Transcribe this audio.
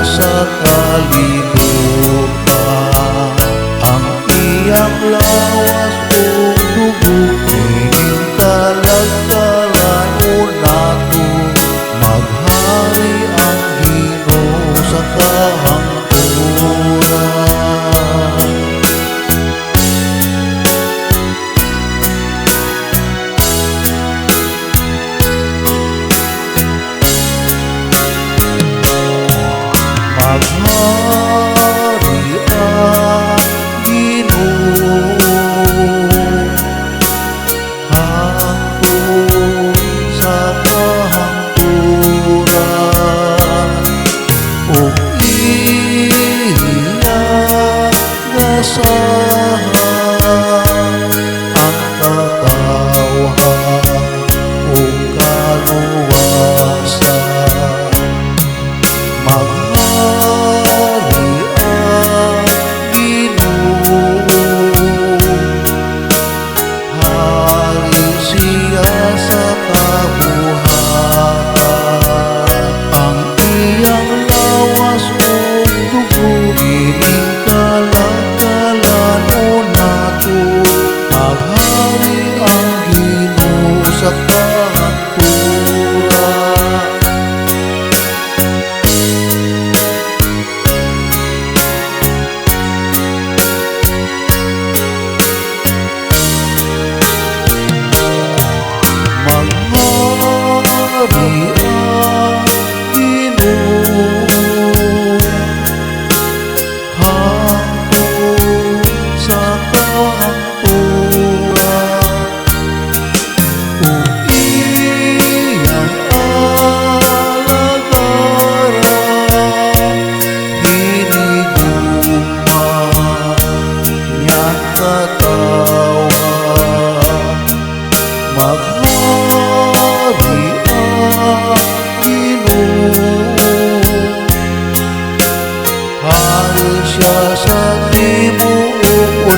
sa kalibutan. Ang iyang lawas o dugo, ining talagkalan unato. Maghari ang Ginoo sa kahangturan. Maghari ang Ginoo hangtod sa kahangturan, ug iyang gasahan ang katawhan ug kaluwasan. Maghari ang Ginoo, hari siya sa kabuhatan. Ang iyang lawas o dugo, ining kalagalan unato. Maghari ang Ginoo sa kahangturan. Maghari ang Ginoo hangtod sa kahangturan, ug iyang alagaran hinigugma niyang katawhan. Maghari ang Ginoo, hari siya sa tibuok